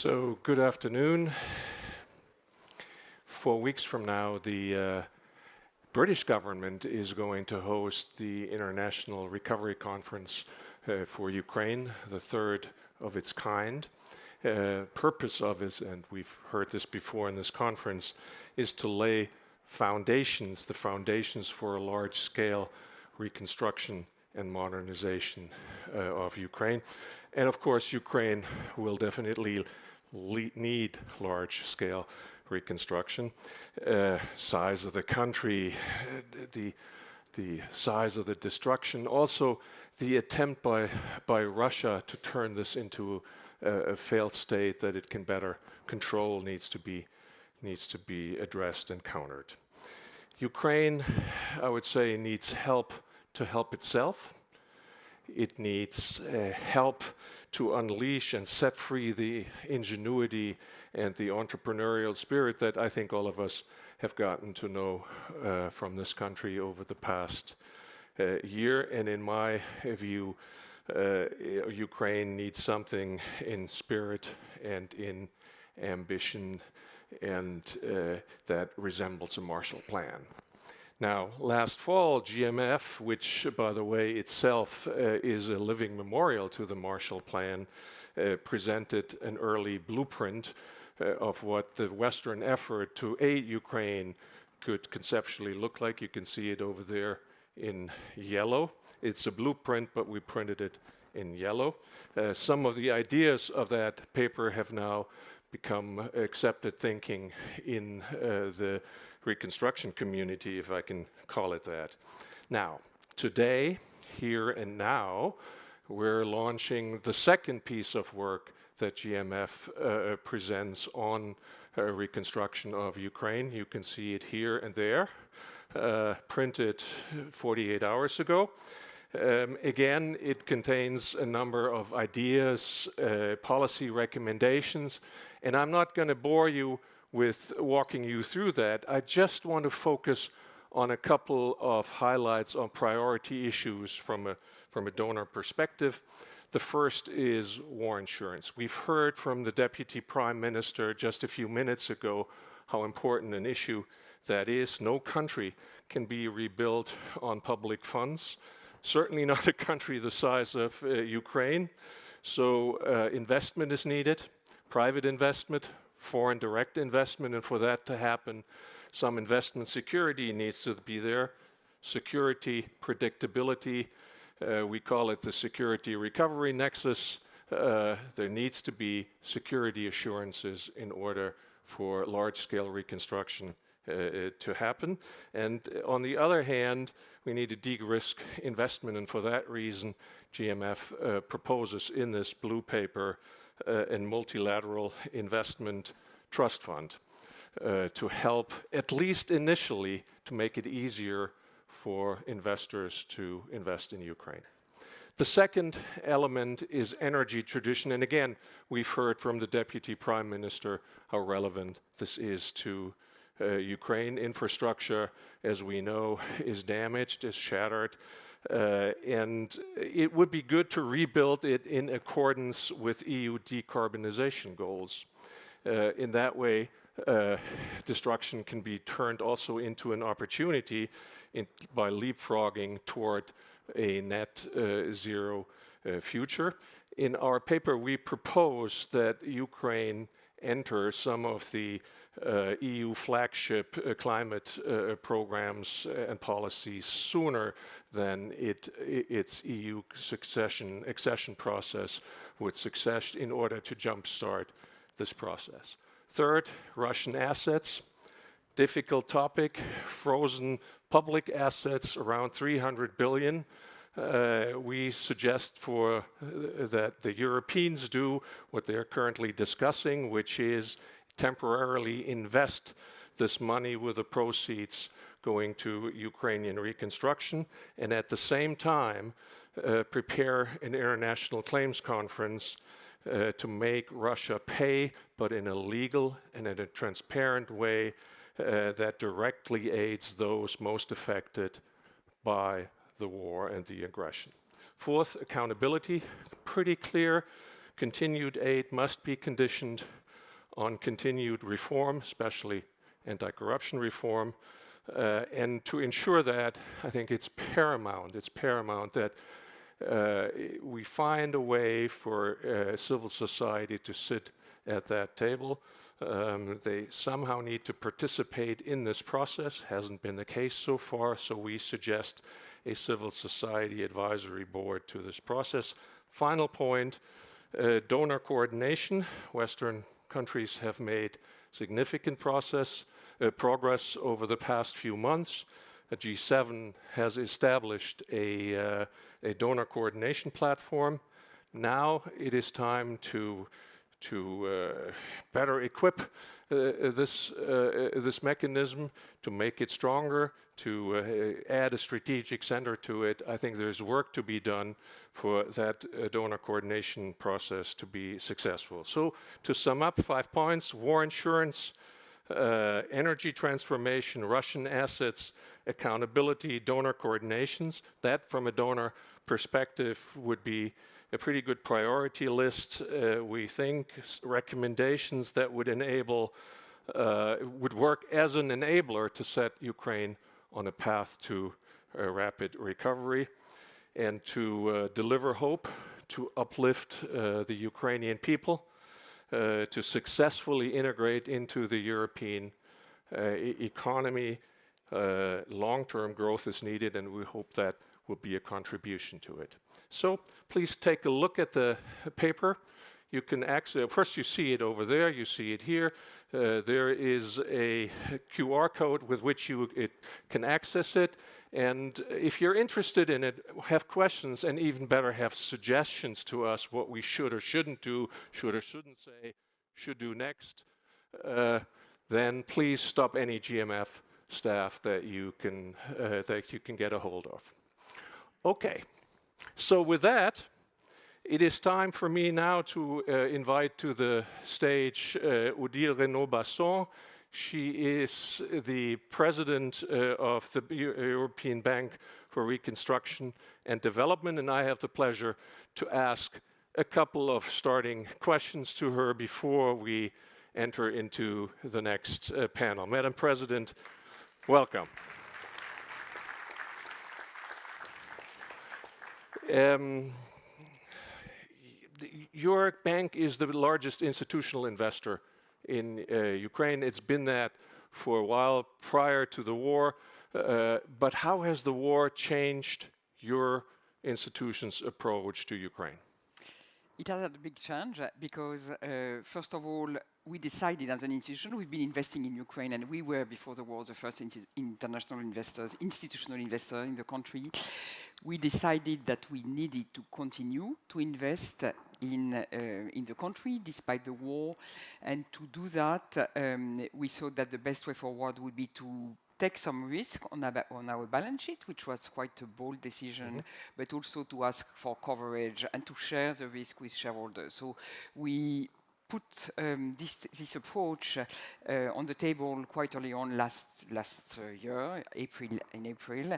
So, good afternoon. 4 weeks from now, the British government is going to host the International Recovery Conference for Ukraine, the third of its kind. Purpose of it, and we've heard this before in this conference, is to lay the foundations for a large-scale reconstruction and modernization of Ukraine. And of course, Ukraine will definitely need large-scale reconstruction. Size of the country, the size of the destruction, also the attempt by Russia to turn this into a failed state that it can better control needs to be addressed and countered. Ukraine, I would say, needs help to help itself. It needs help to unleash and set free the ingenuity and the entrepreneurial spirit that I think all of us have gotten to know from this country over the past year. And in my view, Ukraine needs something in spirit and in ambition and that resembles a Marshall Plan. Now, last fall, GMF, which, by the way, itself is a living memorial to the Marshall Plan, presented an early blueprint of what the Western effort to aid Ukraine could conceptually look like. You can see it over there in yellow. It's a blueprint, but we printed it in yellow. Some of the ideas of that paper have now become accepted thinking in the reconstruction community, if I can call it that. Now, today, here and now, we're launching the second piece of work that GMF presents on reconstruction of Ukraine. You can see it here and there, printed 48 hours ago. Again, it contains a number of ideas, policy recommendations, and I'm not going to bore you with walking you through that. I just want to focus on a couple of highlights on priority issues from a donor perspective. The first is war insurance. We've heard from the Deputy Prime Minister just a few minutes ago how important an issue that is. No country can be rebuilt on public funds, certainly not a country the size of Ukraine. So investment is needed, private investment, foreign direct investment, and for that to happen, some investment security needs to be there. Security, predictability, we call it the security recovery nexus. There needs to be security assurances in order for large-scale reconstruction to happen. And on the other hand, we need to de-risk investment, and for that reason, GMF proposes in this blue paper a multilateral investment trust fund to help, at least initially, to make it easier for investors to invest in Ukraine. The second element is energy tradition, and again, we've heard from the Deputy Prime Minister how relevant this is to Ukraine. Infrastructure, as we know, is damaged, is shattered, and it would be good to rebuild it in accordance with EU decarbonization goals. In that way, destruction can be turned also into an opportunity by leapfrogging toward a net zero future. In our paper, we propose that Ukraine enter some of the EU flagship climate programs and policies sooner than its EU accession process would success in order to jumpstart this process. Third, Russian assets. Difficult topic, frozen public assets around 300 billion. We suggest that the Europeans do what they're currently discussing, which is temporarily invest this money with the proceeds going to Ukrainian reconstruction, and at the same time prepare an international claims conference to make Russia pay, but in a legal and in a transparent way that directly aids those most affected by the war and the aggression. Fourth, accountability. Pretty clear continued aid must be conditioned on continued reform, especially anti-corruption reform. And to ensure that, I think it's paramount that we find a way for civil society to sit at that table. They somehow need to participate in this process. Hasn't been the case so far, so we suggest a civil society advisory board to this process. Final point, donor coordination. Western countries have made significant progress over the past few months. G7 has established a donor coordination platform. Now it is time to better equip this mechanism, to make it stronger, to add a strategic center to it. I think there's work to be done for that donor coordination process to be successful. So to sum up, 5 points: war insurance, energy transformation, Russian assets, accountability, donor coordinations. That, from a donor perspective, would be a pretty good priority list. We think recommendations that would enable, would work as an enabler to set Ukraine on a path to rapid recovery and to deliver hope, to uplift the Ukrainian people, to successfully integrate into the European economy. Long-term growth is needed, and we hope that will be a contribution to it. So please take a look at the paper. You can access, first you see it over there, you see it here. There is a QR code with which you can access it. And if you're interested in it, have questions, and even better, have suggestions to us what we should or shouldn't do, should or shouldn't say, should do next, then please stop any GMF staff that you can get a hold of. Okay, so with that, it is time for me now to invite to the stage Odile Renaud-Basson. She is the president of the European Bank for Reconstruction and Development, and I have the pleasure to ask a couple of starting questions to her before we enter into the next panel. Madam President, welcome. Your bank is the largest institutional investor in Ukraine. It's been that for a while prior to the war. But how has the war changed your institution's approach to Ukraine? It has had a big change because, first of all, we decided as an institution, we've been investing in Ukraine, and we were, before the war, the first international investors, institutional investor in the country. We decided that we needed to continue to invest in the country despite the war, and to do that, we thought that the best way forward would be to take some risk on our balance sheet, which was quite a bold decision, but also to ask for coverage and to share the risk with shareholders. So we put this approach on the table quite early on last year, in April,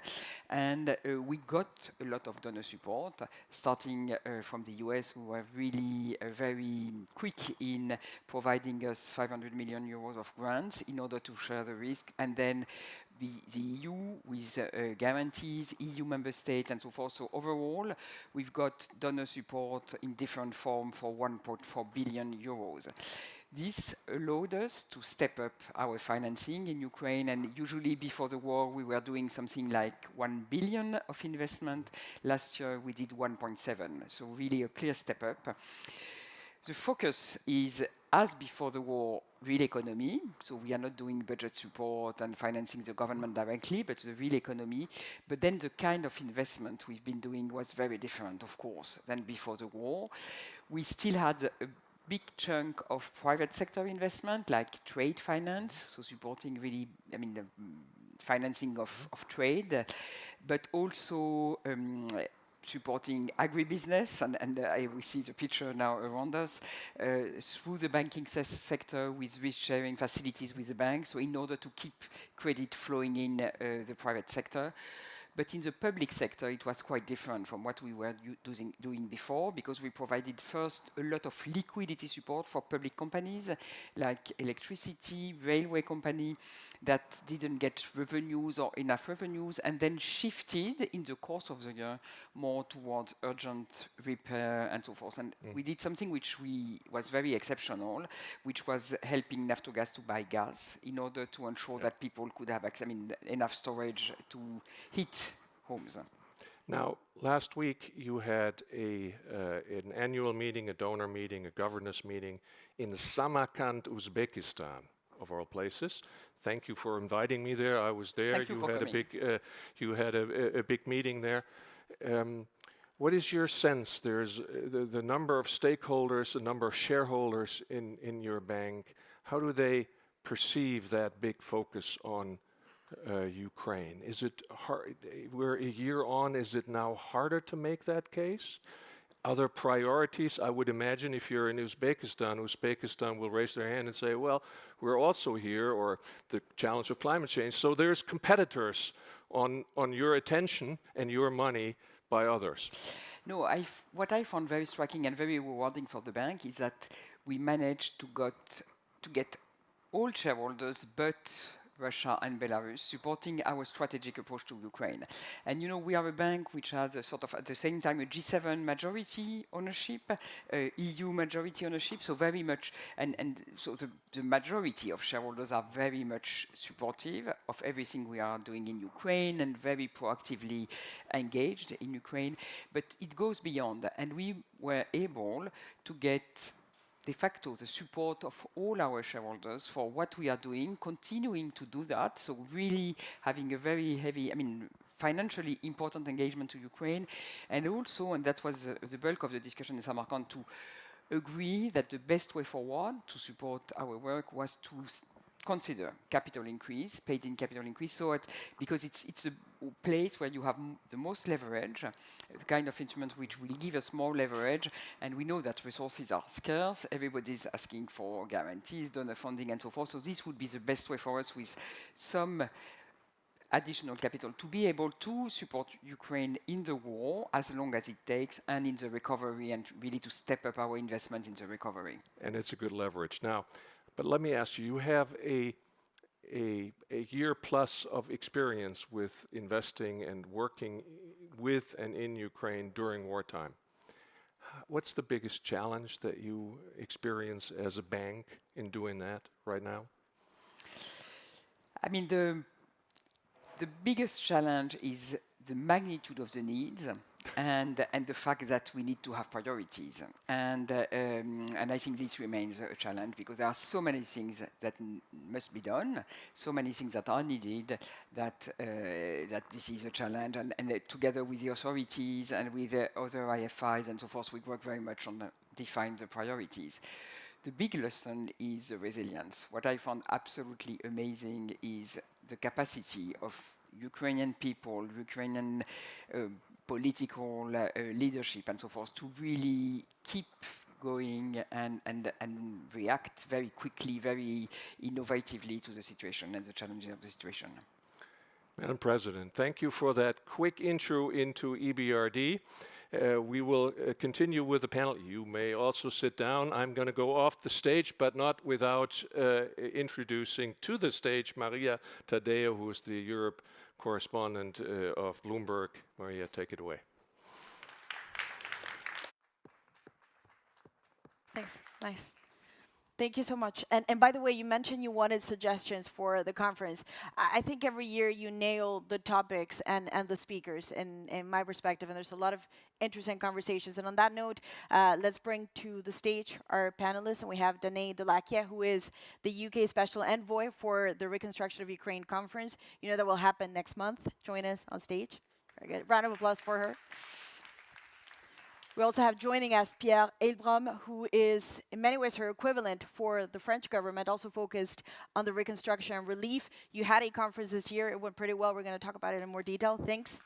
and we got a lot of donor support, starting from the US, who were really very quick in providing us 500 million euros of grants in order to share the risk, and then the EU with guarantees, EU member states, and so forth. So overall, we've got donor support in different form for 1.4 billion euros. This allowed us to step up our financing in Ukraine, and usually before the war, we were doing something like 1 billion of investment. Last year, we did 1.7, so really a clear step up. The focus is, as before the war, real economy. So we are not doing budget support and financing the government directly, but the real economy. But then the kind of investment we've been doing was very different, of course, than before the war. We still had a big chunk of private sector investment, like trade finance, so supporting really, the financing of trade, but also supporting agribusiness, and we see the picture now around us, through the banking sector with risk-sharing facilities with the bank, so in order to keep credit flowing in the private sector. But in the public sector, it was quite different from what we were doing before, because we provided first a lot of liquidity support for public companies like electricity, railway company that didn't get revenues or enough revenues, and then shifted in the course of the year more towards urgent repair and so forth. And we did something which was very exceptional, which was helping Naftogaz to buy gas in order to ensure that people could have enough storage to heat homes. Now, last week you had an annual meeting, a donor meeting, a governance meeting in Samarkand, Uzbekistan, of all places. Thank you for inviting me there. I was there. Thank you for coming. You had a big meeting there. What is your sense? There's the number of stakeholders, the number of shareholders in your bank. How do they perceive that big focus on Ukraine? Is it hard? We're a year on. Is it now harder to make that case? Other priorities, I would imagine if you're in Uzbekistan will raise their hand and say, well, we're also here, or the challenge of climate change. So there's competitors on your attention and your money by others. No, what I found very striking and very rewarding for the bank is that we managed to get all shareholders but Russia and Belarus supporting our strategic approach to Ukraine. And we are a bank which has a sort of at the same time a G7 majority ownership, EU majority ownership, so very much, and so the majority of shareholders are very much supportive of everything we are doing in Ukraine and very proactively engaged in Ukraine. But it goes beyond, and we were able to get de facto the support of all our shareholders for what we are doing, continuing to do that. So really having a very heavy, financially important engagement to Ukraine. And also, and that was the bulk of the discussion in Samarkand, to agree that the best way forward to support our work was to consider capital increase, paid-in capital increase, because it's a place where you have the most leverage, the kind of instrument which will give us more leverage, and we know that resources are scarce, everybody's asking for guarantees, donor funding, and so forth, so this would be the best way for us with some additional capital to be able to support Ukraine in the war as long as it takes and in the recovery, and really to step up our investment in the recovery. And it's a good leverage. Now, but let me ask you, you have a year plus of experience with investing and working with and in Ukraine during wartime. What's the biggest challenge that you experience as a bank in doing that right now? The biggest challenge is the magnitude of the needs and the fact that we need to have priorities. And I think this remains a challenge because there are so many things that must be done, so many things that are needed, that this is a challenge. And together with the authorities and with other IFIs and so forth, we work very much on define the priorities. The big lesson is the resilience. What I found absolutely amazing is the capacity of Ukrainian people, Ukrainian political leadership and so forth to really keep going and react very quickly, very innovatively to the situation and the challenges of the situation. Madam President, thank you for that quick intro into EBRD. We will continue with the panel. You may also sit down. I'm going to go off the stage, but not without introducing to the stage Maria Tadeo, who is the Europe correspondent of Bloomberg. Maria, take it away. Thanks. Nice. Thank you so much. And by the way, you mentioned you wanted suggestions for the conference. I think every year you nail the topics and the speakers in my perspective, and there's a lot of interesting conversations. And on that note, let's bring to the stage our panelists. And we have Danae Delakia, who is the UK Special Envoy for the Reconstruction of Ukraine Conference. You know that will happen next month. Join us on stage. Very good. Round of applause for her. We also have joining us Pierre Heilbronn, who is in many ways her equivalent for the French government, also focused on the reconstruction and relief. You had a conference this year. It went pretty well. We're going to talk about it in more detail. Thanks.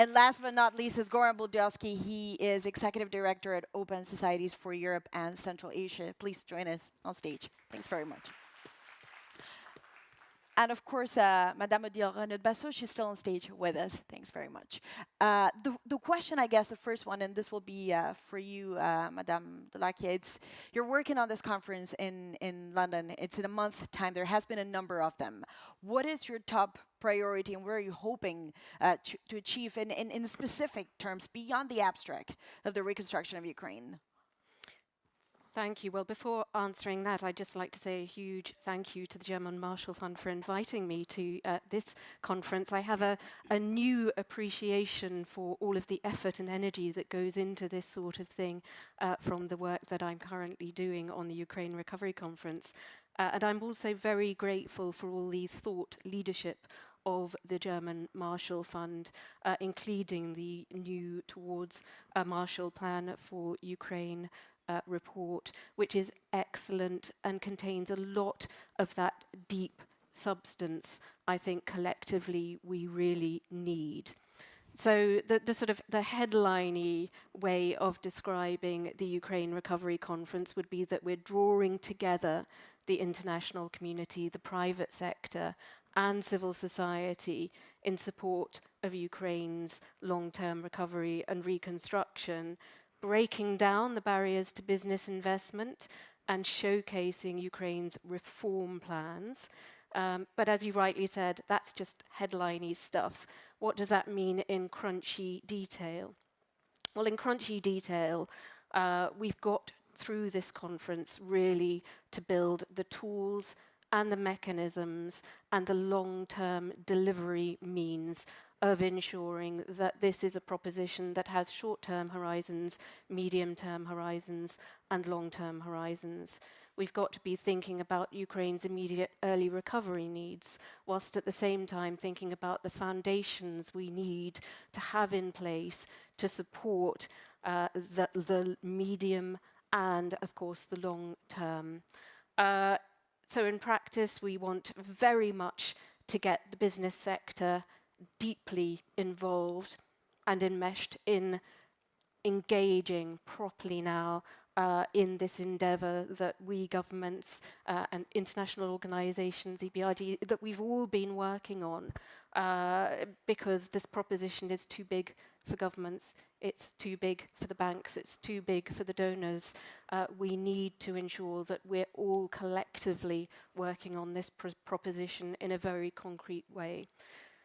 And last but not least is Goran Buldovsky. He is Executive Director at Open Societies for Europe and Central Asia. Please join us on stage. Thanks very much. And of course, Madame Odile Renard-Basso, she's still on stage with us. Thanks very much. The question, I guess, the first one, and this will be for you, Madame Delakia, it's you're working on this conference in London. It's in a month's time. There has been a number of them. What is your top priority, and where are you hoping to achieve in specific terms beyond the abstract of the reconstruction of Ukraine? Thank you. Well, before answering that, I'd just like to say a huge thank you to the German Marshall Fund for inviting me to this conference. I have a new appreciation for all of the effort and energy that goes into this sort of thing from the work that I'm currently doing on the Ukraine Recovery Conference. And I'm also very grateful for all the thought leadership of the German Marshall Fund, including the new Towards a Marshall Plan for Ukraine report, which is excellent and contains a lot of that deep substance I think collectively we really need. So the sort of the headline-y way of describing the Ukraine Recovery Conference would be that we're drawing together the international community, the private sector, and civil society in support of Ukraine's long-term recovery and reconstruction, breaking down the barriers to business investment and showcasing Ukraine's reform plans. But as you rightly said, that's just headline-y stuff. What does that mean in crunchy detail? Well, in crunchy detail, we've got through this conference really to build the tools and the mechanisms and the long-term delivery means of ensuring that this is a proposition that has short-term horizons, medium-term horizons, and long-term horizons. We've got to be thinking about Ukraine's immediate early recovery needs, whilst at the same time thinking about the foundations we need to have in place to support the medium and, of course, the long term. So in practice, we want very much to get the business sector deeply involved and enmeshed in engaging properly now in this endeavour that we governments and international organisations, EBRD, that we've all been working on because this proposition is too big for governments, it's too big for the banks, it's too big for the donors. We need to ensure that we're all collectively working on this proposition in a very concrete way.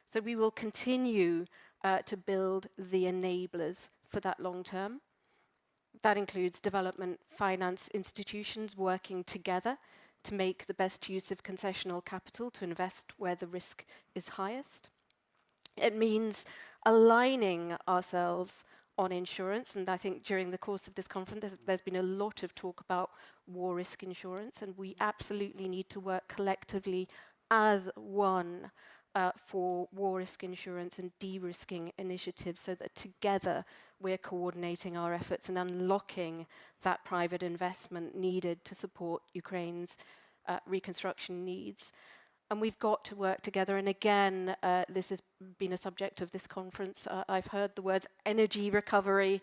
So we will continue to build the enablers for that long term. That includes development finance institutions working together to make the best use of concessional capital to invest where the risk is highest. It means aligning ourselves on insurance, and I think during the course of this conference there's been a lot of talk about war risk insurance, and we absolutely need to work collectively as one for war risk insurance and de-risking initiatives so that together we're coordinating our efforts and unlocking that private investment needed to support Ukraine's reconstruction needs. And we've got to work together, and again, this has been a subject of this conference. I've heard the words energy recovery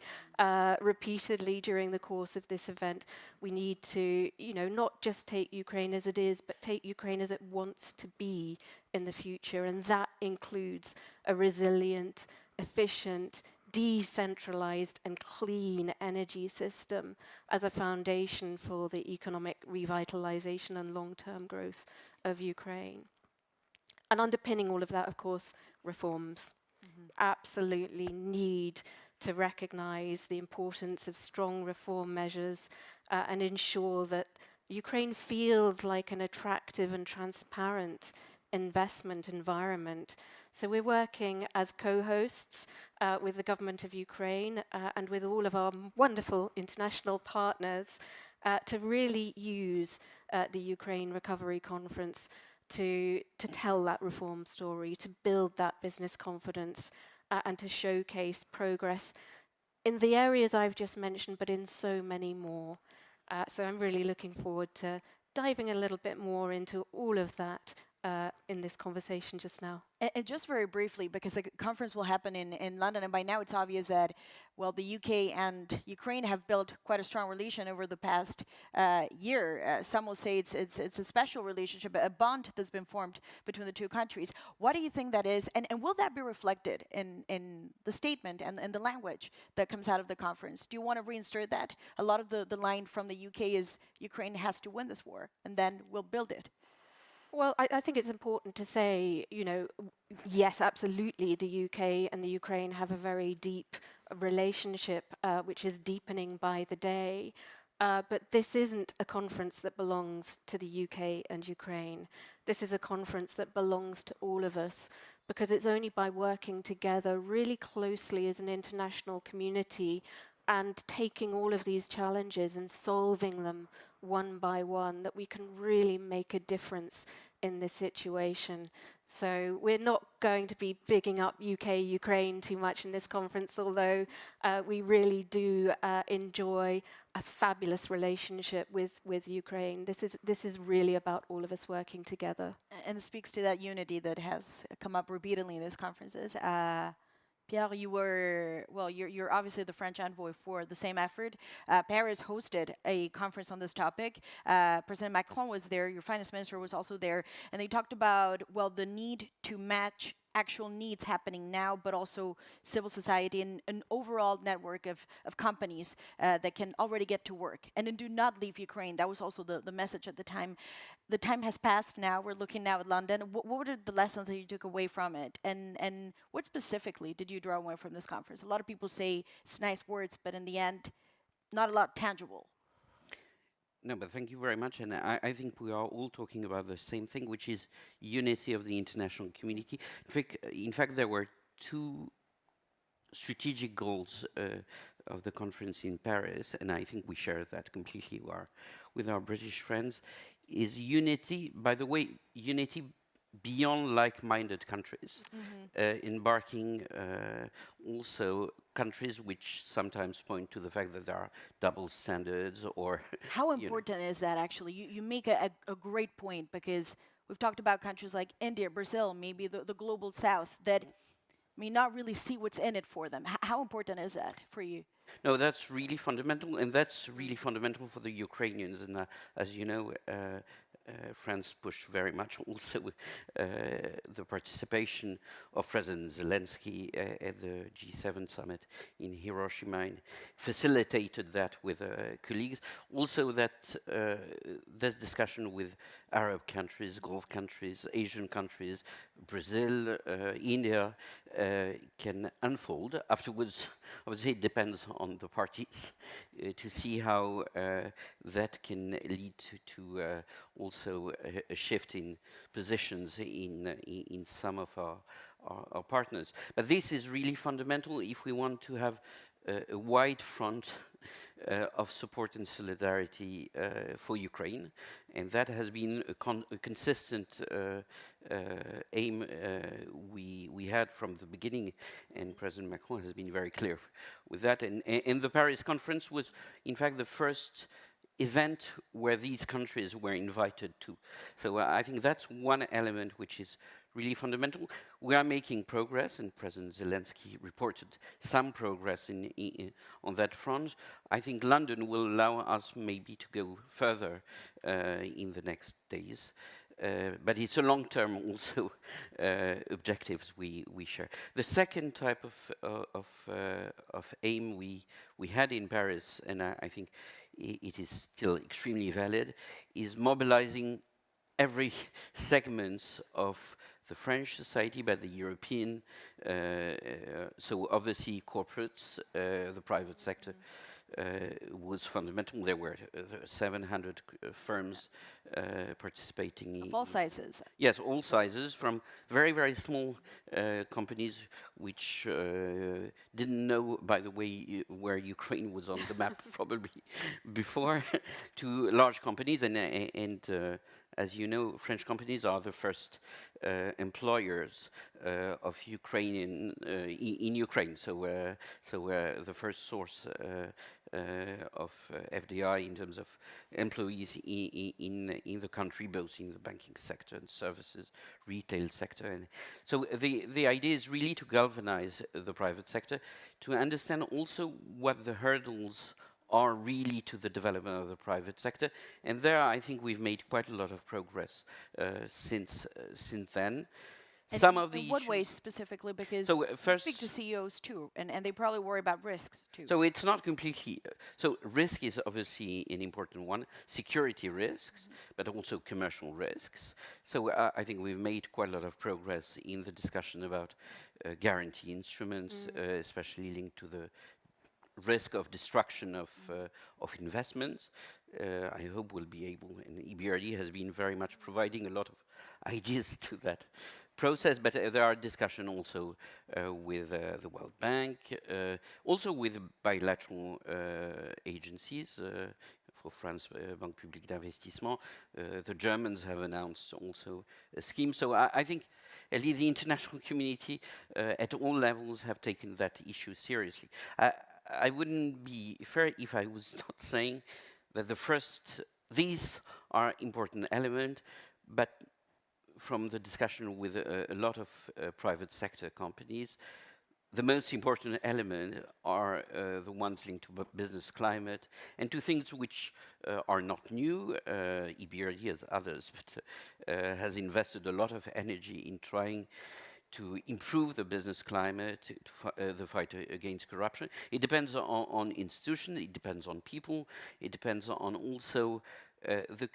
repeatedly during the course of this event. We need to, not just take Ukraine as it is, but take Ukraine as it wants to be in the future, and that includes a resilient, efficient, decentralized and clean energy system as a foundation for the economic revitalization and long-term growth of Ukraine. And underpinning all of that, of course, reforms. Absolutely need to recognize the importance of strong reform measures and ensure that Ukraine feels like an attractive and transparent investment environment. So we're working as co-hosts with the government of Ukraine and with all of our wonderful international partners to really use the Ukraine Recovery Conference to tell that reform story, to build that business confidence and to showcase progress in the areas I've just mentioned, but in so many more. So I'm really looking forward to diving a little bit more into all of that in this conversation just now. And just very briefly, because the conference will happen in London, and by now it's obvious that, well, the UK and Ukraine have built quite a strong relation over the past year. Some will say it's a special relationship, a bond that's been formed between the two countries. What do you think that is, and will that be reflected in the statement and the language that comes out of the conference? Do you want to reinsert that? A lot of the line from the UK is Ukraine has to win this war, and then we'll build it. Well, I think it's important to say, you know, yes, absolutely, the UK and the Ukraine have a very deep relationship, which is deepening by the day. But this isn't a conference that belongs to the UK and Ukraine. This is a conference that belongs to all of us, because it's only by working together really closely as an international community and taking all of these challenges and solving them one by one that we can really make a difference in this situation. So we're not going to be bigging up UK, Ukraine too much in this conference, although we really do enjoy a fabulous relationship with Ukraine. This is really about all of us working together. And it speaks to that unity that has come up repeatedly in these conferences. Pierre, you're obviously the French envoy for the same effort. Paris hosted a conference on this topic. President Macron was there, your finance minister was also there, and they talked about, well, the need to match actual needs happening now, but also civil society and an overall network of companies that can already get to work. And then do not leave Ukraine. That was also the message at the time. The time has passed now. We're looking now at London. What were the lessons that you took away from it? And what specifically did you draw away from this conference? A lot of people say it's nice words, but in the end, not a lot tangible. No, but thank you very much. And I think we are all talking about the same thing, which is unity of the international community. In fact, there were two strategic goals of the conference in Paris, and I think we share that completely with our British friends, is unity, by the way, unity beyond like-minded countries, embarking also countries which sometimes point to the fact that there are double standards or... How important is that, actually? You make a great point, because we've talked about countries like India, Brazil, maybe the global south, that may not really see what's in it for them. How important is that for you? No, that's really fundamental, and that's really fundamental for the Ukrainians. And as you know, France pushed very much also with the participation of President Zelensky at the G7 summit in Hiroshima, and facilitated that with colleagues. Also that this discussion with Arab countries, Gulf countries, Asian countries, Brazil, India, can unfold. Afterwards, obviously it depends on the parties to see how that can lead to also a shift in positions in some of our partners. But this is really fundamental if we want to have a wide front of support and solidarity for Ukraine, and that has been a consistent aim we had from the beginning, and President Macron has been very clear with that. And the Paris conference was, in fact, the first event where these countries were invited to. So I think that's one element which is really fundamental. We are making progress, and President Zelensky reported some progress on that front. I think London will allow us maybe to go further in the next days. But it's a long-term also objectives we share. The second type of aim we had in Paris, and I think it is still extremely valid, is mobilizing every segment of the French society, but the European, so obviously corporates, the private sector was fundamental. There were 700 firms participating. Of all sizes. Yes, all sizes, from very, very small companies which didn't know, by the way, where Ukraine was on the map probably before, to large companies. And as you know, French companies are the first employers of Ukrainian in Ukraine. So the first source of FDI in terms of employees in the country, both in the banking sector and services, retail sector. And so the idea is really to galvanize the private sector, to understand also what the hurdles are really to the development of the private sector. And there I think we've made quite a lot of progress since then. And Some of the in what issues- ways specifically? Because So, you first- speak to CEOs too, and they probably worry about risks too. So it's not completely. So risk is obviously an important one. Security risks, but also commercial risks. So I think we've made quite a lot of progress in the discussion about guarantee instruments, especially linked to the risk of destruction of investments. I hope we'll be able, and EBRD has been very much providing a lot of ideas to that process, but there are discussions also with the World Bank, also with bilateral agencies. For France, Banque Publique d'Investissement, the Germans have announced also a scheme. So I think at least the international community at all levels have taken that issue seriously. I wouldn't be fair if I was not saying that these are important elements, but from the discussion with a lot of private sector companies, the most important element are the ones linked to business climate and to things which are not new. EBRD, as others, but has invested a lot of energy in trying to improve the business climate, the fight against corruption. It depends on institutions, it depends on people, it depends on also the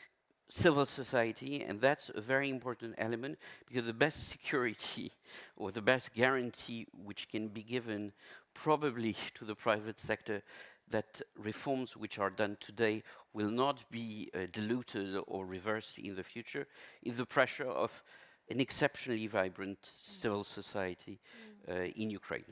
civil society, and that's a very important element, because the best security or the best guarantee which can be given probably to the private sector that reforms which are done today will not be diluted or reversed in the future is the pressure of an exceptionally vibrant civil society in Ukraine.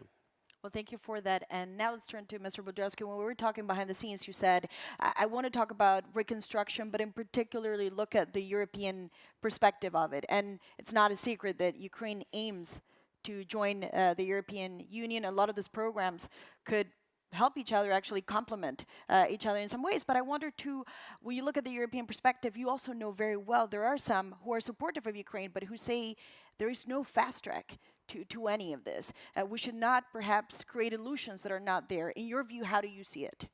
Well, thank you for that. And now let's turn to Mr. Budrowski. When we were talking behind the scenes, you said, I want to talk about reconstruction, but in particularly look at the European perspective of it. And it's not a secret that Ukraine aims to join the European Union. A lot of these programs could help each other, actually complement each other in some ways. But I wonder too, when you look at the European perspective, you also know very well there are some who are supportive of Ukraine, but who say there is no fast track to any of this. We should not perhaps create illusions that are not there. In your view, how do you see it?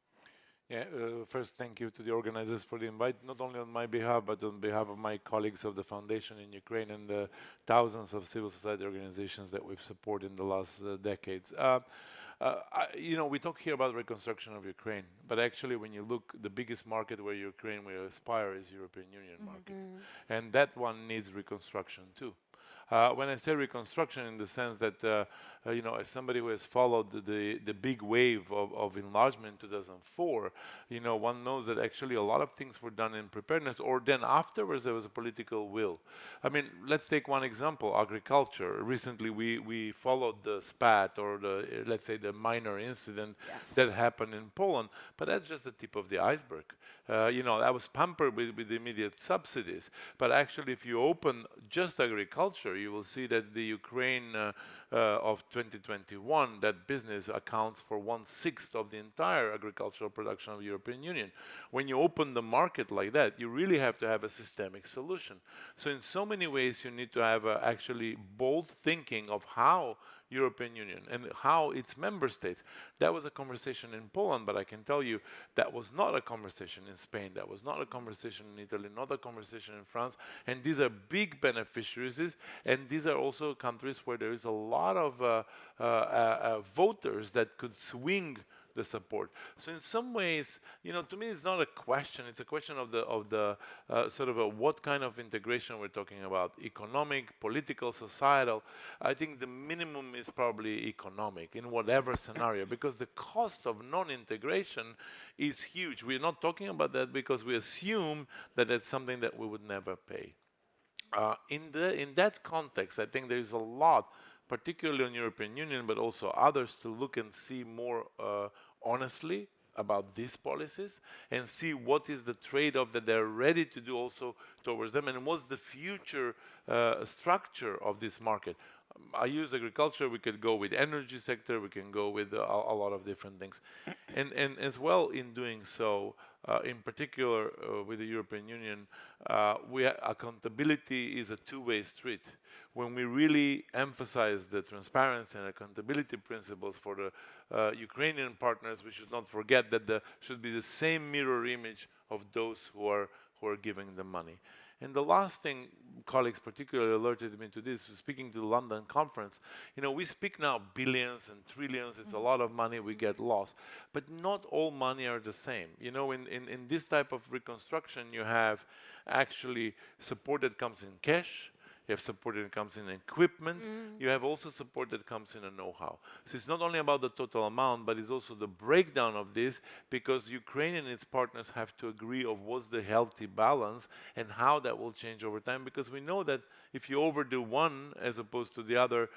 Yeah, first, thank you to the organizers for the invite, not only on my behalf, but on behalf of my colleagues of the foundation in Ukraine and the thousands of civil society organizations that we've supported in the last decades. We talk here about reconstruction of Ukraine, but actually when you look, the biggest market where Ukraine will aspire is European Union market. And that one needs reconstruction too. When I say reconstruction, in the sense that, as somebody who has followed the big wave of enlargement in 2004, one knows that actually a lot of things were done in preparedness, or then afterwards there was a political will. I mean, let's take one example, agriculture. Recently we followed the spat, or let's say the minor incident that happened in Poland, but that's just the tip of the iceberg. That was pampered with immediate subsidies. But actually, if you open just agriculture, you will see that the Ukraine of 2021, that business accounts for 1/6 of the entire agricultural production of the European Union. When you open the market like that, you really have to have a systemic solution. So in so many ways, you need to have actually bold thinking of how European Union and how its member states. That was a conversation in Poland, but I can tell you that was not a conversation in Spain, that was not a conversation in Italy, not a conversation in France, and these are big beneficiaries, and these are also countries where there is a lot of voters that could swing the support. So in some ways, to me, it's not a question. It's a question of the sort of what kind of integration we're talking about: economic, political, societal. I think the minimum is probably economic in whatever scenario, because the cost of non-integration is huge. We're not talking about that because we assume that that's something that we would never pay. In that context, I think there is a lot, particularly on European Union, but also others, to look and see more honestly about these policies and see what is the trade-off that they're ready to do also towards them, and what's the future structure of this market. I use agriculture, we could go with energy sector, we can go with a lot of different things. And as well in doing so, in particular with the European Union, accountability is a two-way street. When we really emphasize the transparency and accountability principles for the Ukrainian partners, we should not forget that there should be the same mirror image of those who are giving the money. And the last thing, colleagues particularly alerted me to this, speaking to the London conference, we speak now billions and trillions, it's a lot of money, we get lost. But not all money are the same. In this type of reconstruction, you have actually support that comes in cash, you have support that comes in equipment, you have also support that comes in a know-how. So it's not only about the total amount, but it's also the breakdown of this, because Ukraine and its partners have to agree of what's the healthy balance and how that will change over time, because we know that if you overdo one as opposed to the other,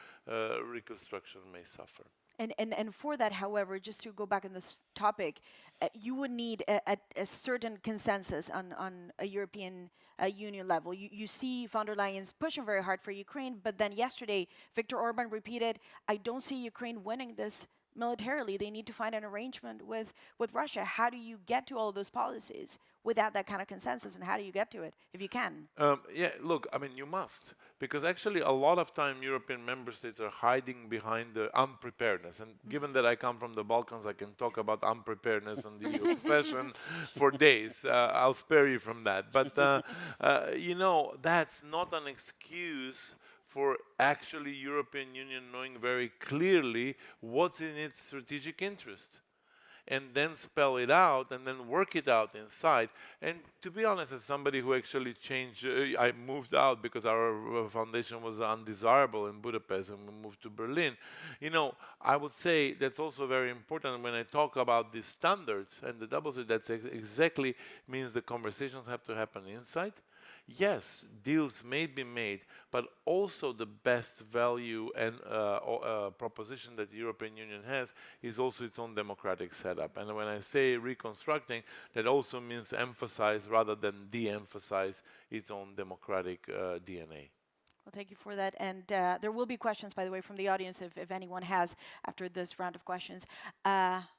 reconstruction may suffer. And for that, however, just to go back on this topic, you would need a certain consensus on a European Union level. You see von der Leyen's pushing very hard for Ukraine, but then yesterday, Viktor Orban repeated, I don't see Ukraine winning this militarily. They need to find an arrangement with Russia. How do you get to all of those policies without that kind of consensus, and how do you get to it, if you can? Yeah, look, I mean, you must. Because actually, a lot of time, European member states are hiding behind the unpreparedness. And given that I come from the Balkans, I can talk about unpreparedness and the EU accession for days. I'll spare you from that. But, that's not an excuse for actually European Union knowing very clearly what's in its strategic interest, and then spell it out and then work it out inside. And to be honest, as somebody who actually changed, I moved out because our foundation was undesirable in Budapest and we moved to Berlin. I would say that's also very important when I talk about these standards and the double standard, that exactly means the conversations have to happen inside. Yes, deals may be made, but also the best value and proposition that the European Union has is also its own democratic setup. And when I say reconstructing, that also means emphasize rather than de-emphasize its own democratic DNA. Well, thank you for that. And there will be questions, by the way, from the audience if anyone has after this round of questions.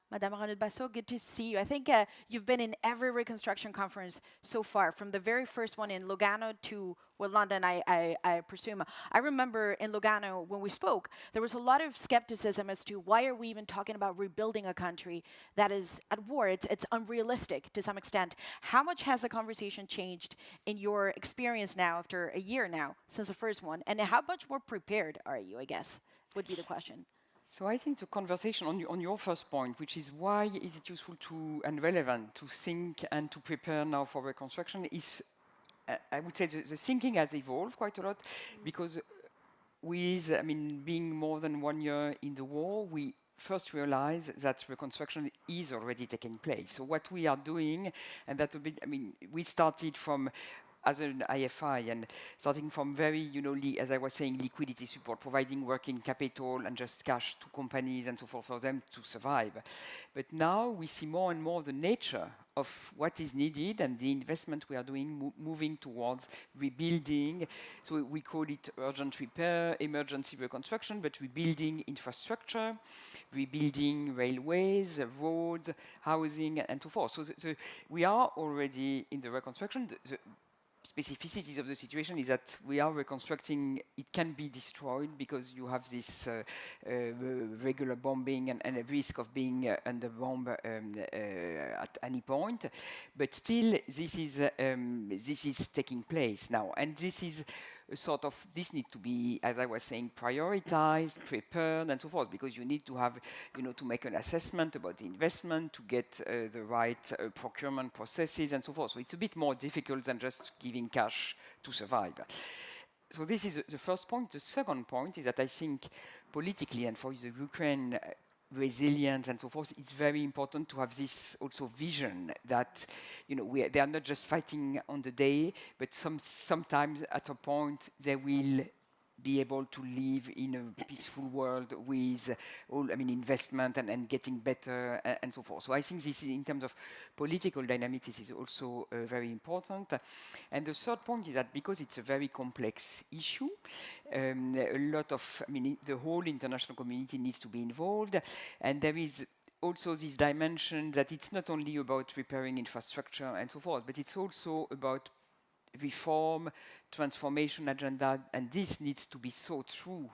Madame Ronald-Bassot, good to see you. I think you've been in every reconstruction conference so far, from the very first one in Lugano to London, I presume. I remember in Lugano, when we spoke, there was a lot of skepticism as to why are we even talking about rebuilding a country that is at war. It's unrealistic to some extent. How much has the conversation changed in your experience now, after a year now, since the first one? And how much more prepared are you, I guess, would be the question. So I think the conversation on your first point, which is why is it useful to and relevant to think and to prepare now for reconstruction, is I would say the thinking has evolved quite a lot, because with, being more than 1 year in the war, we first realize that reconstruction is already taking place. So what we are doing, and that will be, we started from as an IFI, and starting from very, as I was saying, liquidity support, providing working capital and just cash to companies and so forth for them to survive. But now we see more and more the nature of what is needed and the investment we are doing, moving towards rebuilding. So we call it urgent repair, emergency reconstruction, but rebuilding infrastructure, rebuilding railways, roads, housing, and so forth. So we are already in the reconstruction. The specificities of the situation is that we are reconstructing, it can be destroyed because you have this regular bombing and a risk of being under bomb at any point. But still, this is taking place now. And this is sort of, this need to be, as I was saying, prioritized, prepared, and so forth, because you need to have, to make an assessment about the investment, to get the right procurement processes, and so forth. So it's a bit more difficult than just giving cash to survive. So this is the first point. The second point is that I think politically, and for the Ukraine resilience and so forth, it's very important to have this also vision that they are not just fighting on the day, but sometimes at a point they will be able to live in a peaceful world with all, I mean, investment and getting better and so forth. So I think this is, in terms of political dynamics, this is also very important. And the third point is that because it's a very complex issue, a lot of, I mean, the whole international community needs to be involved, and there is also this dimension that it's not only about repairing infrastructure and so forth, but it's also about reform, transformation agenda, and this needs to be thought through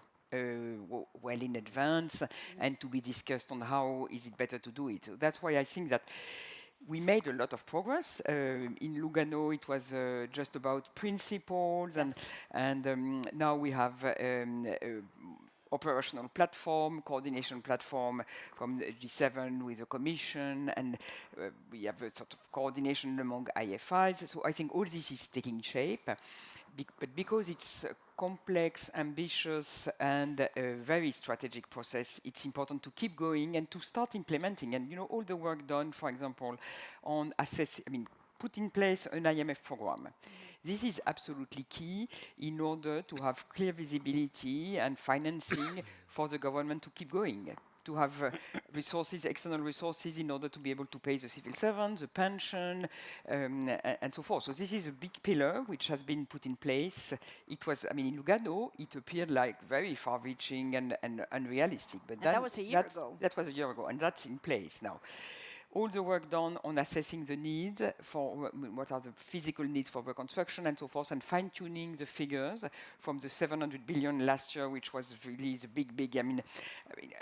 well in advance and to be discussed on how is it better to do it. So that's why I think that we made a lot of progress. In Lugano, it was just about principles, and now we have operational platform, coordination platform from the G7 with the Commission, and we have a sort of coordination among IFIs. So I think all this is taking shape. But because it's a complex, ambitious, and a very strategic process, it's important to keep going and to start implementing. And you know, all the work done, for example, on put in place an IMF program. This is absolutely key in order to have clear visibility and financing for the government to keep going, to have resources, external resources, in order to be able to pay the civil servants, the pension, and so forth. So this is a big pillar which has been put in place. It was, I mean, in Lugano, it appeared like very far-reaching and unrealistic. But that was a year ago. That was a year ago, and that's in place now. All the work done on assessing the needs for what are the physical needs for reconstruction and so forth, and fine-tuning the figures from the 700 billion last year, which was really the big,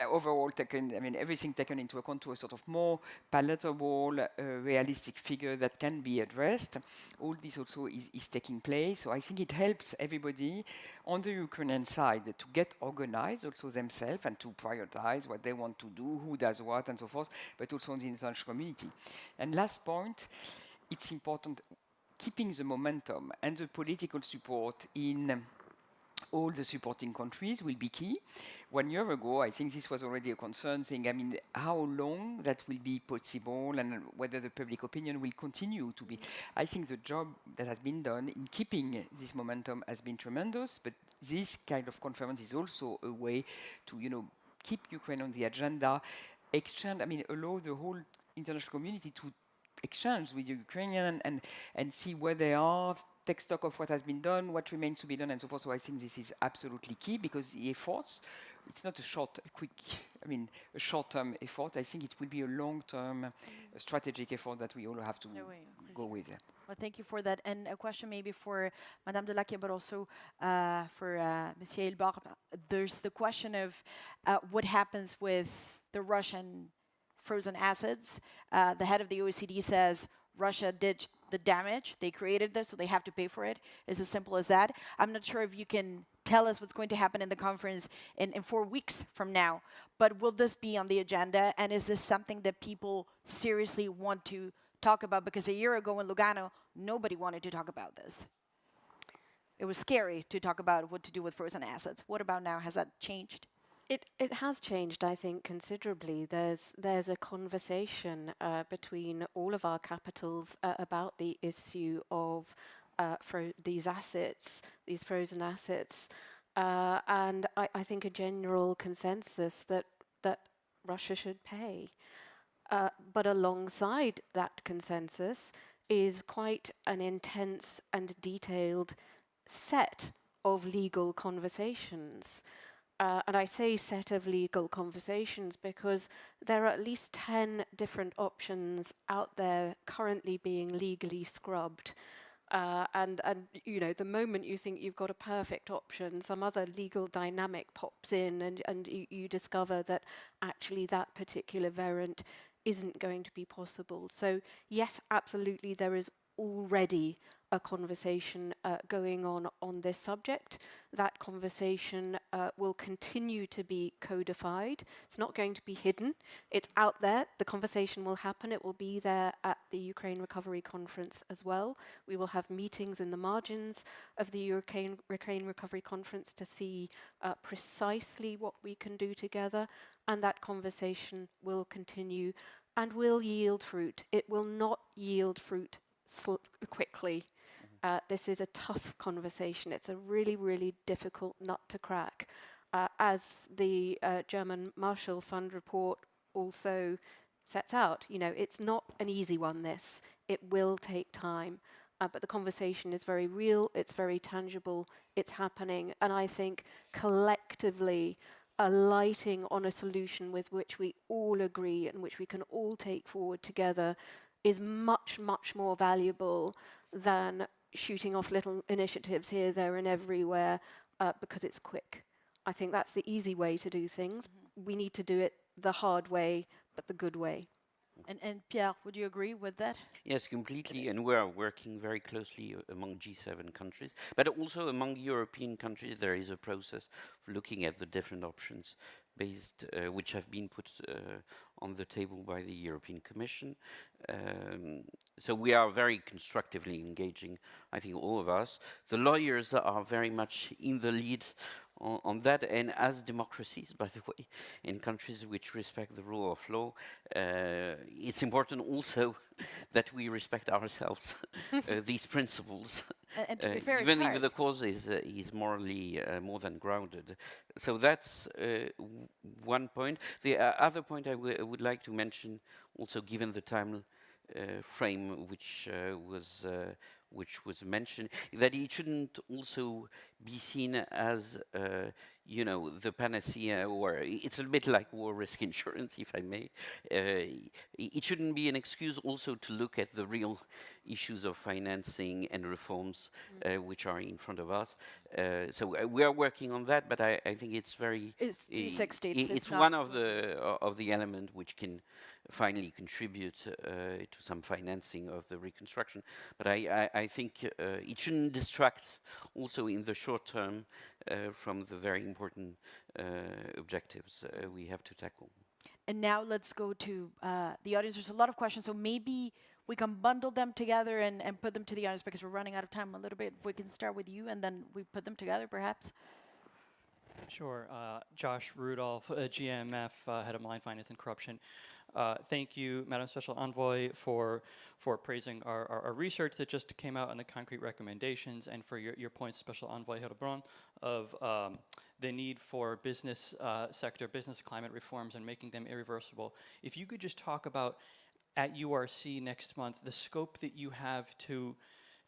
overall taken, everything taken into account to a sort of more palatable, realistic figure that can be addressed. All this also is taking place. So I think it helps everybody on the Ukrainian side to get organized also themselves and to prioritize what they want to do, who does what, and so forth, but also on the international community. And last point, it's important keeping the momentum and the political support in all the supporting countries will be key. 1 year ago, I think this was already a concern, saying, how long that will be possible and whether the public opinion will continue to be. I think the job that has been done in keeping this momentum has been tremendous, but this kind of conference is also a way to, keep Ukraine on the agenda, allow the whole international community to exchange with the Ukrainian and see where they are, take stock of what has been done, what remains to be done, and so forth. So I think this is absolutely key because the efforts, it's not a short-term effort. I think it will be a long-term strategic effort that we all have to go with. Well, thank you for that. And a question maybe for Madame de Lacquier, but also for Monsieur Hilbard. There's the question of what happens with the Russian frozen assets. The head of the OECD says Russia did the damage. They created this, so they have to pay for it. It's as simple as that. I'm not sure if you can tell us what's going to happen in the conference in 4 weeks from now, but will this be on the agenda? And is this something that people seriously want to talk about? Because a year ago in Lugano, nobody wanted to talk about this. It was scary to talk about what to do with frozen assets. What about now? Has that changed? It has changed, I think, considerably. There's a conversation between all of our capitals about the issue of these assets, these frozen assets, and I think a general consensus that Russia should pay. But alongside that consensus is quite an intense and detailed set of legal conversations. And I say set of legal conversations because there are at least 10 different options out there currently being legally scrubbed. And the moment you think you've got a perfect option, some other legal dynamic pops in and you discover that actually that particular variant isn't going to be possible. So yes, absolutely, there is already a conversation going on this subject. That conversation will continue to be codified. It's not going to be hidden. It's out there. The conversation will happen. It will be there at the Ukraine Recovery Conference as well. We will have meetings in the margins of the Ukraine Recovery Conference to see precisely what we can do together, and that conversation will continue and will yield fruit. It will not yield fruit quickly. This is a tough conversation. It's a really, really difficult nut to crack. As the German Marshall Fund report also sets out, you know, it's not an easy one, this. It will take time. But the conversation is very real, it's very tangible, it's happening. And I think collectively, alighting on a solution with which we all agree and which we can all take forward together is much, much more valuable than shooting off little initiatives here, there, and everywhere because it's quick. I think that's the easy way to do things. We need to do it the hard way, but the good way. And Pierre, would you agree with that? Yes, completely. And we are working very closely among G7 countries, but also among European countries. There is a process of looking at the different options based, which have been put on the table by the European Commission. So we are very constructively engaging, I think, all of us. The lawyers are very much in the lead on that, and as democracies, by the way, in countries which respect the rule of law, it's important also that we respect ourselves these principles. And to be fair, even it's if hard. the cause is morally more than grounded. So that's one point. The other point I would like to mention, also given the time frame which was mentioned, that it shouldn't also be seen as you know, the panacea, or it's a bit like war risk insurance, if I may. It shouldn't be an excuse also to look at the real issues of financing and reforms which are in front of us. So we are working on that, but I think it's very... It's 360. It's one of the elements which can finally contribute to some financing of the reconstruction. But I think it shouldn't distract also in the short term from the very important objectives we have to tackle. And now let's go to the audience. There's a lot of questions, so maybe we can bundle them together and put them to the audience because we're running out of time a little bit. We can start with you and then we put them together, perhaps. Sure. Josh Rudolph, GMF, Head of Malign Finance and Corruption. Thank you, Madam Special Envoy, for praising our research that just came out and the concrete recommendations, and for your points, Special Envoy Hildebrand, of the need for business sector, business climate reforms and making them irreversible. If you could just talk about, at URC next month, the scope that you have to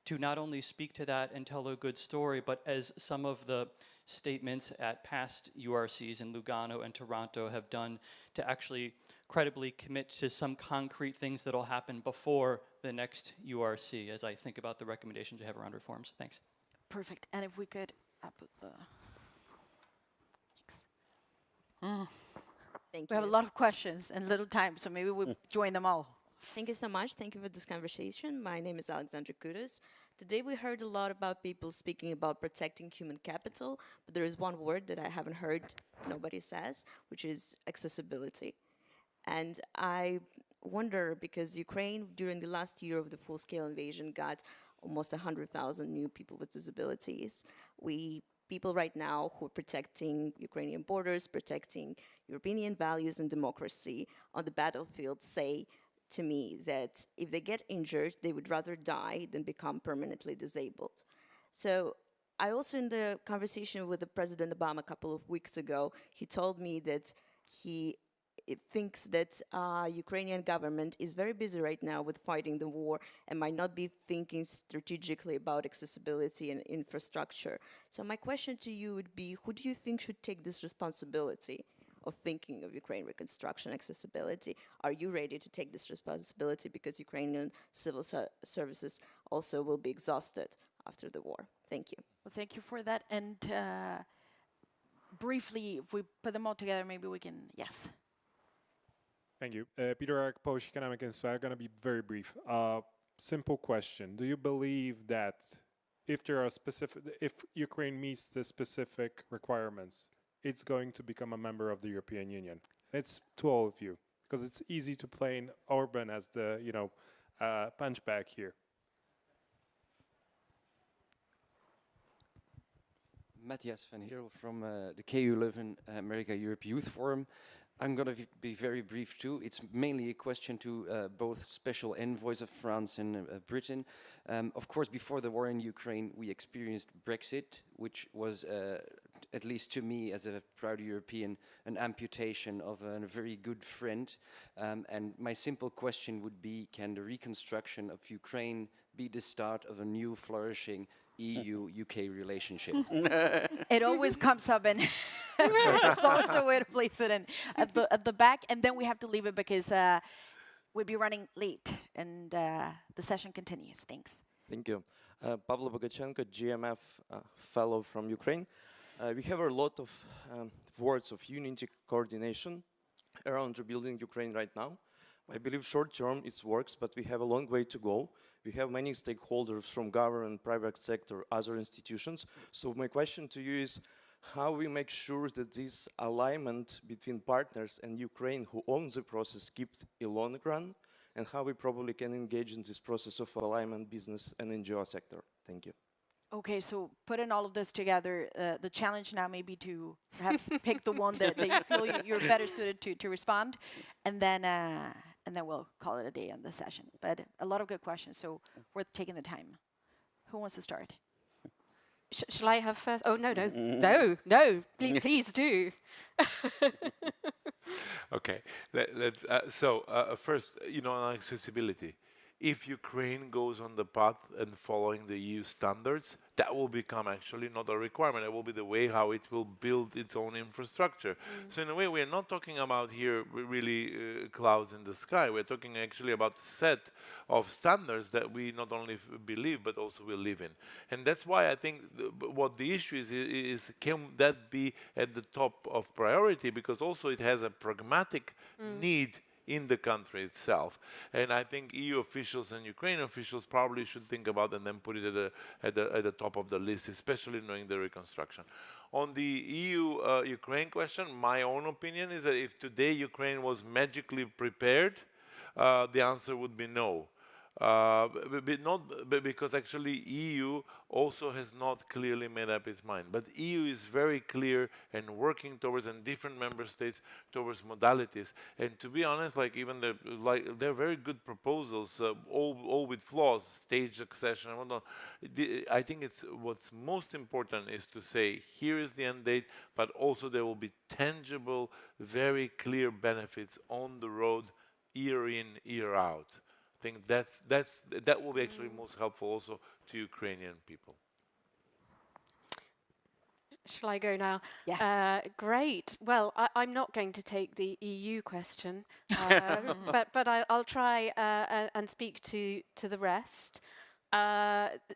not only speak to that and tell a good story, but as some of the statements at past URCs in Lugano and Toronto have done, to actually credibly commit to some concrete things that will happen before the next URC, as I think about the recommendations we have around reforms. Thanks. Perfect. And if we could put the... Thank We you. have a lot of questions and little time, so maybe we join them all. Thank you so much. Thank you for this conversation. My name is Alexandra Kudus. Today we heard a lot about people speaking about protecting human capital, but there is one word that I haven't heard nobody says, which is accessibility. And I wonder, because Ukraine, during the last year of the full-scale invasion, got almost 100,000 new people with disabilities. People right now who are protecting Ukrainian borders, protecting European values and democracy on the battlefield say to me that if they get injured, they would rather die than become permanently disabled. So I also, in the conversation with the President Obama a couple of weeks ago, he told me that he thinks that Ukrainian government is very busy right now with fighting the war and might not be thinking strategically about accessibility and infrastructure. So my question to you would be, who do you think should take this responsibility of thinking of Ukraine reconstruction accessibility? Are you ready to take this responsibility, because Ukrainian civil services also will be exhausted after the war? Thank you. Well, thank you for that. And briefly, if we put them all together, maybe we can, yes. Thank you. Peter Ark, Polish Economic Institute. I'm going to be very brief. Simple question. Do you believe that if Ukraine meets the specific requirements, it's going to become a member of the European Union? It's to all of you, because it's easy to play Orban as the, punchback here. Matthias van Heerl from the KU Leuven America Europe Youth Forum. I'm going to be very brief too. It's mainly a question to both special envoys of France and Britain. Of course, before the war in Ukraine, we experienced Brexit, which was, at least to me as a proud European, an amputation of a very good friend. And my simple question would be, can the reconstruction of Ukraine be the start of a new flourishing EU-UK relationship? It always comes up, and there's always a way to place it in at the back, and then we have to leave it because we'll be running late, and the session continues. Thanks. Thank you. Pavlo Bogachenko, GMF fellow from Ukraine. We have a lot of words of unity, coordination around rebuilding Ukraine right now. I believe short term it works, but we have a long way to go. We have many stakeholders from government, private sector, other institutions. So my question to you is how we make sure that this alignment between partners and Ukraine who owns the process keeps a long run, and how we probably can engage in this process of alignment, business and NGO sector. Thank you. Okay, so putting all of this together, the challenge now may be to perhaps pick the one that you feel you're better suited to respond, and then we'll call it a day on the session. But a lot of good questions, so worth taking the time. Who wants to start? Shall I have first? Oh, no, no, please do. Okay, first, on accessibility. If Ukraine goes on the path and following the EU standards, that will become actually not a requirement. It will be the way how it will build its own infrastructure. So in a way, we're not talking about here really clouds in the sky. We're talking actually about a set of standards that we not only believe, but also will live in. And that's why I think what the issue is can that be at the top of priority? Because also it has a pragmatic need in the country itself. And I think EU officials and Ukrainian officials probably should think about and then put it at the top of the list, especially knowing the reconstruction. On the EU-Ukraine question, my own opinion is that if today Ukraine was magically prepared, the answer would be no. Because actually EU also has not clearly made up its mind. But EU is very clear and working towards, and different member states towards modalities. And to be honest, they're very good proposals, all with flaws, stage accession and whatnot. I think what's most important is to say here is the end date, but also there will be tangible, very clear benefits on the road, year in, year out. I think that will be actually most helpful also to Ukrainian people. Shall I go now? Yes. Great. Well, I'm not going to take the EU question, but I'll try and speak to the rest.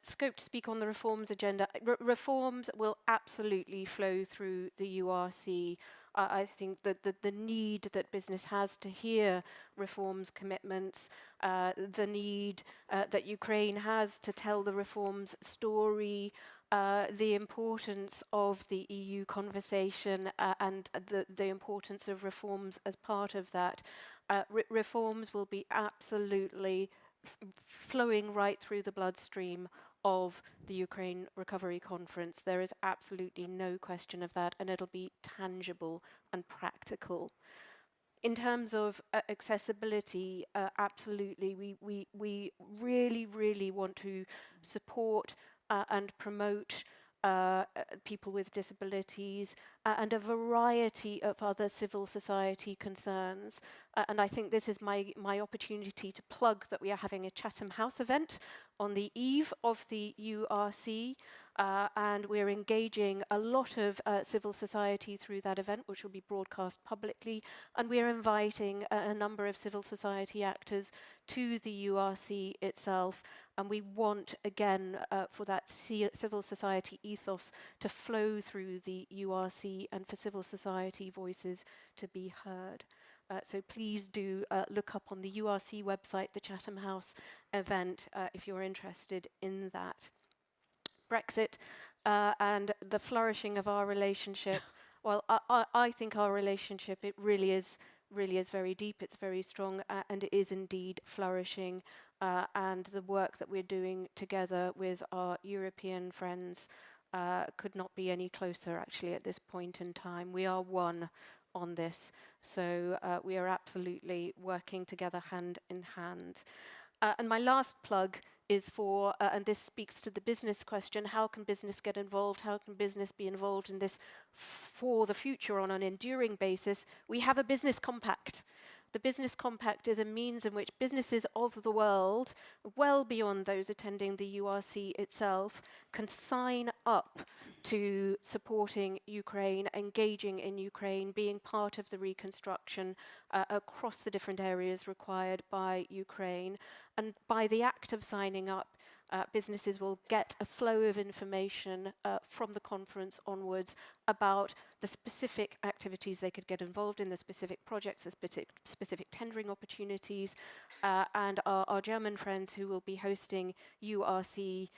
Scope to speak on the reforms agenda. Reforms will absolutely flow through the URC. I think that the need that business has to hear reforms commitments, the need that Ukraine has to tell the reforms story, the importance of the EU conversation and the importance of reforms as part of that. Reforms will be absolutely flowing right through the bloodstream of the Ukraine Recovery Conference. There is absolutely no question of that, and it'll be tangible and practical. In terms of accessibility, absolutely, we really want to support and promote people with disabilities and a variety of other civil society concerns. And I think this is my opportunity to plug that we are having a Chatham House event on the eve of the URC, and we're engaging a lot of civil society through that event, which will be broadcast publicly, and we're inviting a number of civil society actors to the URC itself, and we want, again, for that civil society ethos to flow through the URC and for civil society voices to be heard. So please do look up on the URC website, the Chatham House event, if you're interested in that. Brexit and the flourishing of our relationship. Well, I think our relationship, it really is very deep, it's very strong, and it is indeed flourishing. And the work that we're doing together with our European friends could not be any closer, actually, at this point in time. We are one on this. So we are absolutely working together hand in hand. And my last plug is for, and this speaks to the business question, how can business get involved? How can business be involved in this for the future on an enduring basis? We have a business compact. The business compact is a means in which businesses of the world, well beyond those attending the URC itself, can sign up to supporting Ukraine, engaging in Ukraine, being part of the reconstruction across the different areas required by Ukraine. And by the act of signing up, businesses will get a flow of information from the conference onwards about the specific activities they could get involved in, the specific projects, the specific tendering opportunities, and our German friends who will be hosting URC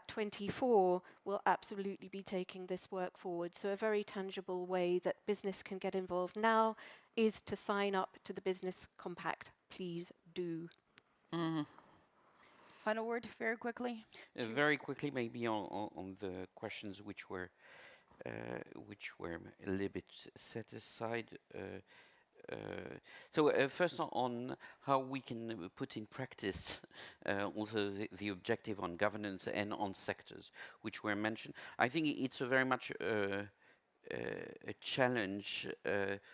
24 will absolutely be taking this work forward. So a very tangible way that business can get involved now is to sign up to the Business Compact. Please do. Final word, very quickly. Very quickly, maybe on the questions which were a little bit set aside. So first on how we can put in practice also the objective on governance and on sectors which were mentioned. I think it's a very much a challenge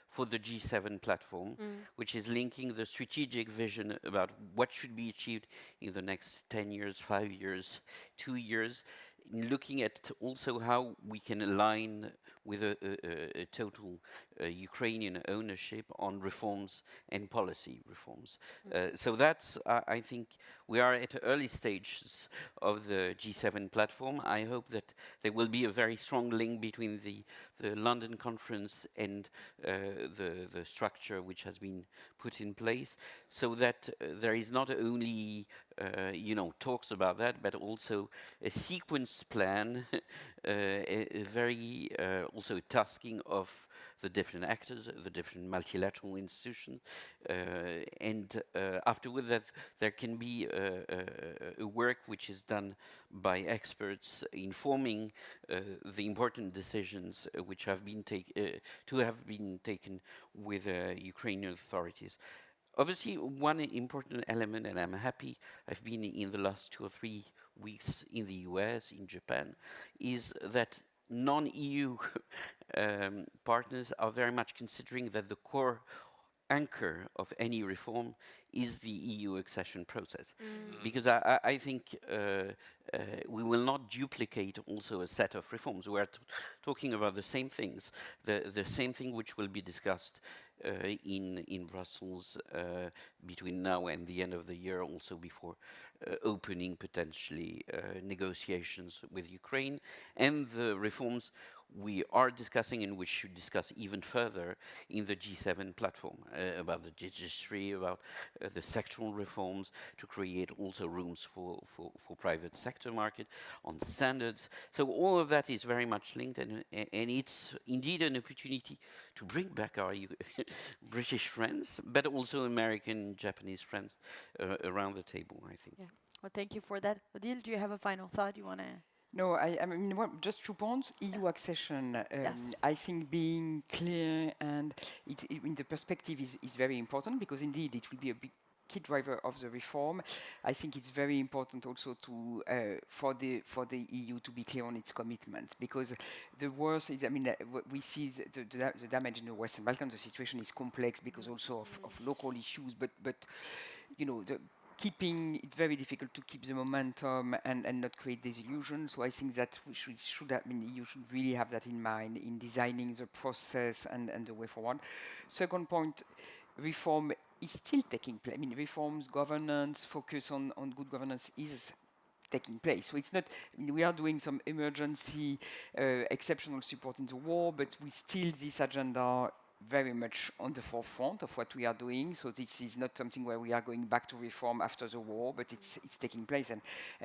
for the G7 platform, which is linking the strategic vision about what should be achieved in the next 10 years, 5 years, 2 years, looking at also how we can align with a total Ukrainian ownership on reforms and policy reforms. So that's, I think, we are at early stages of the G7 platform. I hope that there will be a very strong link between the London conference and the structure which has been put in place, so that there is not only talks about that, but also a sequence plan, a very also tasking of the different actors, the different multilateral institutions, and afterward that there can be a work which is done by experts informing the important decisions which have been taken with Ukrainian authorities. Obviously, one important element, and I'm happy I've been in the last 2 or 3 weeks in the US, in Japan, is that non-EU partners are very much considering that the core anchor of any reform is the EU accession process. Because I think we will not duplicate also a set of reforms. We are talking about the same things, the same thing which will be discussed in Brussels between now and the end of the year, also before opening potentially negotiations with Ukraine, and the reforms we are discussing and we should discuss even further in the G7 platform about the judiciary, about the sectoral reforms, to create also rooms for private sector market, on standards. So all of that is very much linked, and it's indeed an opportunity to bring back our British friends, but also American, Japanese friends around the table, I think. Yeah. Well, thank you for that. Odile, do you have a final thought you want to? No, I mean, just 2 points. EU accession, Yes. I think being clear and in the perspective is very important, because indeed it will be a big key driver of the reform. I think it's very important also to for the EU to be clear on its commitment, because the worst is, I mean, we see the damage in the Western Balkans. The situation is complex because also of local issues, but keeping it very difficult to keep the momentum and not create disillusion. So I think that we should have, I mean, you should really have that in mind in designing the process and the way forward. Second point, reform is still taking place. I mean, reforms, governance, focus on good governance is taking place. So it's not, I mean, we are doing some emergency, exceptional support in the war, but we still, this agenda very much on the forefront of what we are doing. So this is not something where we are going back to reform after the war, but it's taking place. And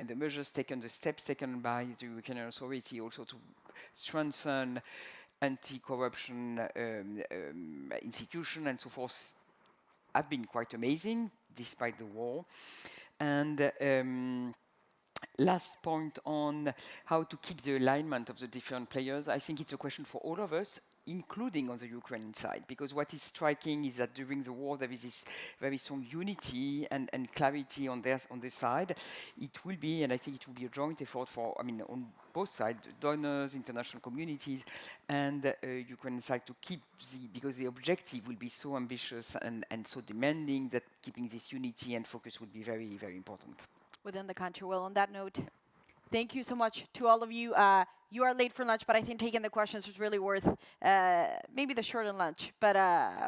the measures taken, the steps taken by the Ukrainian authority also to strengthen anti-corruption institution and so forth have been quite amazing despite the war. And last point on how to keep the alignment of the different players. I think it's a question for all of us. including on the Ukrainian side, because what is striking is that during the war there is this very strong unity and clarity on this side. It will be, and I think it will be a joint effort for, I mean, on both sides, donors, international communities, and Ukrainian side to keep because the objective will be so ambitious and so demanding that keeping this unity and focus would be very, very important. Within the country. Well, on that note, thank you so much to all of you. You are late for lunch, but I think taking the questions was really worth maybe the shortened lunch, but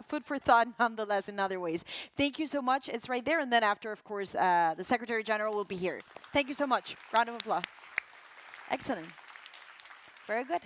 food for thought nonetheless in other ways. Thank you so much. It's right there. And then after, of course, the Secretary General will be here. Thank you so much. Round of applause. Excellent. Very good.